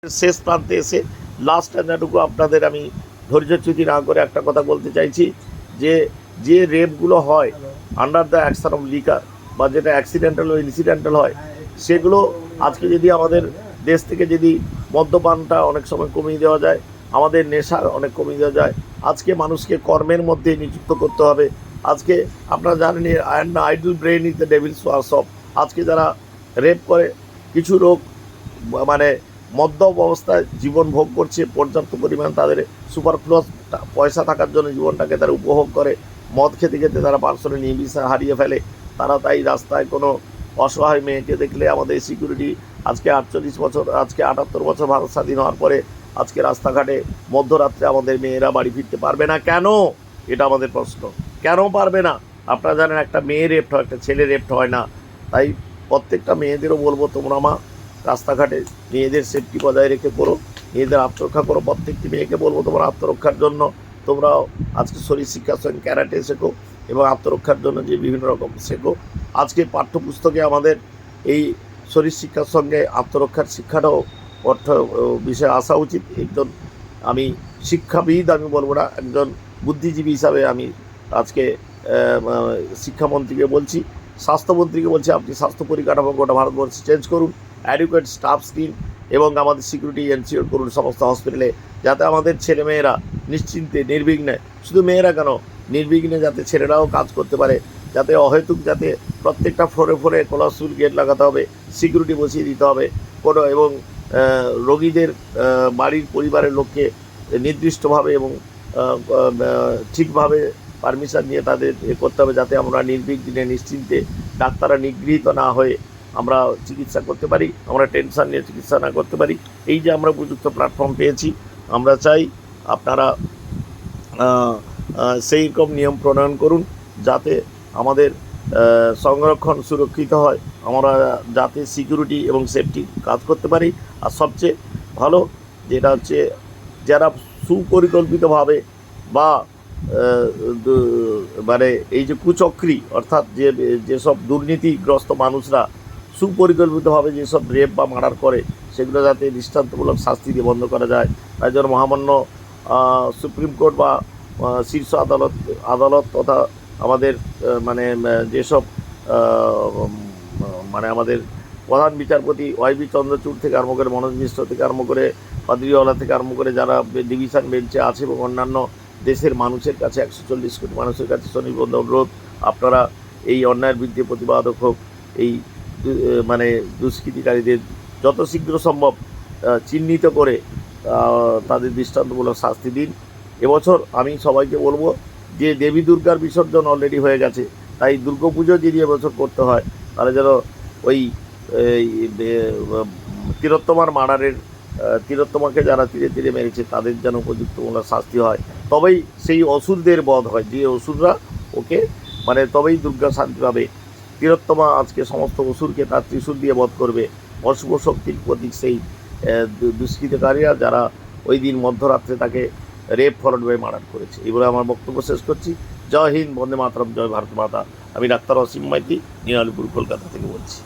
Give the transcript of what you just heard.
শেষ প্রান্তে এসে লাস্ট যেটুকু আপনাদের আমি ধৈর্যচ্যুতি না করে একটা কথা বলতে চাইছি যে যে রেপগুলো হয় under the action of liquor বা যেটা অ্যাক্সিডেন্টাল ও ইনসিডেন্টাল হয় সেগুলো আজকে যদি আমাদের দেশ থেকে যদি মদ্যপানটা অনেক সময় কমিয়ে দেওয়া যায়, আমাদের নেশা অনেক কমিয়ে দেওয়া যায়, আজকে মানুষকে কর্মের মধ্যে নিযুক্ত করতে হবে। আজকে আপনারা জানেন idol brain is the Devil's workshop. আজকে যারা রেপ করে কিছু লোক মানে মদ্যপ অবস্থায় জীবন ভোগ করছে, পর্যাপ্ত পরিমাণ তাদের সুপারফ্লুয়াস পয়সা থাকার জন্য জীবনটাকে তারা উপভোগ করে, মদ খেতে খেতে তারা পার্সোনাল নির্বিচার হারিয়ে ফেলে। তারা তাই রাস্তায় কোনো অসহায় মেয়েকে দেখলে আমাদের সিকিউরিটি আজকে 48 বছর, আজকে 78 বছর ভারত স্বাধীন হওয়ার পরে আজকে রাস্তাঘাটে মধ্যরাত্রে আমাদের মেয়েরা বাড়ি ফিরতে পারবে না কেন? এটা আমাদের প্রশ্ন। কেন পারবে না? আপনারা জানেন একটা মেয়ে রেপ্ট হয়, একটা ছেলে রেপ্ট হয় না। তাই প্রত্যেকটা মেয়েদেরও বলবো, তোমরা মা রাস্তাঘাটে মেয়েদের সেফটি বজায় রেখে করো, মেয়েদের আত্মরক্ষা করো। প্রত্যেকটি মেয়েকে বলবো তোমরা আত্মরক্ষার জন্য তোমরাও আজকে শরীর শিক্ষার সঙ্গে ক্যারাটে শেখো এবং আত্মরক্ষার জন্য যে বিভিন্ন রকম শেখো। আজকে পাঠ্যপুস্তকে আমাদের এই শরীর শিক্ষার সঙ্গে আত্মরক্ষার শিক্ষাটাও অর্থ বিষয়ে আসা উচিত। একজন আমি শিক্ষাবিদ আমি বলবো না, একজন বুদ্ধিজীবী হিসাবে আমি আজকে শিক্ষামন্ত্রীকে বলছি, স্বাস্থ্যমন্ত্রীকে বলছি, আপনি স্বাস্থ্য পরিকাঠামো গোটা ভারতবর্ষে চেঞ্জ করুন, অ্যাডিকুয়েট স্টাফ স্কিম এবং আমাদের সিকিউরিটি এনশিওর করুন সমস্ত হসপিটালে, যাতে আমাদের ছেলেমেয়েরা নিশ্চিন্তে নির্বিঘ্নে, শুধু মেয়েরা কেন, নির্বিঘ্নে যাতে ছেলেরাও কাজ করতে পারে, যাতে অহেতুক যাতে প্রত্যেকটা ফ্লোরে ফ্লোরে কোলাসুল গেট লাগাতে হবে, সিকিউরিটি বসিয়ে দিতে হবে কোনো, এবং রোগীদের বাড়ির পরিবারের লোককে নির্দিষ্টভাবে এবং ঠিকভাবে পারমিশন নিয়ে তাদের করতে হবে, যাতে আমরা নির্বিঘ্নে নিশ্চিন্তে ডাক্তাররা নিগৃহীত না হয়ে আমরা চিকিৎসা করতে পারি, আমরা টেনশন নিয়ে চিকিৎসা না করতে পারি। এই যে আমরা উপযুক্ত প্ল্যাটফর্ম পেয়েছি, আমরা চাই আপনারা সেই রকম নিয়ম প্রণয়ন করুন যাতে আমাদের সংরক্ষণ সুরক্ষিত হয়, আমরা যাতে সিকিউরিটি এবং সেফটি কাজ করতে পারি। আর সবচেয়ে ভালো যেটা হচ্ছে যারা সুপরিকল্পিতভাবে বা মানে এই যে কুচক্রী অর্থাৎ যেসব দুর্নীতিগ্রস্ত মানুষরা সুপরিকল্পিতভাবে যেসব রেপ বা মার্ডার করে সেগুলো যাতে দৃষ্টান্তমূলক শাস্তি দিয়ে বন্ধ করা যায়, তাই জন্য মহামান্য সুপ্রিম কোর্ট বা শীর্ষ আদালত তথা আমাদের মানে যেসব মানে আমাদের প্রধান বিচারপতি ওয়াইবি চন্দ্রচূড় থেকে আরম্ভ করে মনোজ মিশ্র থেকে আরম্ভ করে পাদ্রিওয়ালা থেকে আরম্ভ করে যারা ডিভিশন বেঞ্চে আছে এবং অন্যান্য দেশের মানুষের কাছে 140 কোটি মানুষের কাছে সনির্বদ্ধ অনুরোধ, আপনারা এই অন্যায়ের বিরুদ্ধে প্রতিবাদক হোক, এই মানে দুষ্কৃতিকারীদের যত শীঘ্র সম্ভব চিহ্নিত করে তাদের দৃষ্টান্তমূলক শাস্তি দিন। এবছর আমি সবাইকে বলবো যে দেবী দুর্গার বিসর্জন অলরেডি হয়ে গেছে, তাই দুর্গাপুজো যদি এবছর করতে হয় তাহলে যেন ওই তিলোত্তমার মার্ডারের তিলোত্তমাকে যারা তীরে তীরে মেরেছে তাদের যেন উপযুক্তমূলক শাস্তি হয়, তবেই সেই অসুরদের বধ হয়, যে অসুররা ওকে মানে তবেই দুর্গা শান্তি পাবে। তিলোত্তমা আজকে সমস্ত অসুরকে তার ত্রিশূল দিয়ে বধ করবে, অশুভ শক্তির প্রতীক সেই দুষ্কৃতকারীরা যারা ওই দিন মধ্যরাত্রে তাকে রেপ ফরওয়ার্ড বাই মার্ডার করেছে। এই বলে আমার বক্তব্য শেষ করছি। জয় হিন্দ, বন্দে মাতরম, জয় ভারত মাতা। আমি ডাক্তার অসীম মাইতি, নিউ আলিপুর, কলকাতা থেকে বলছি।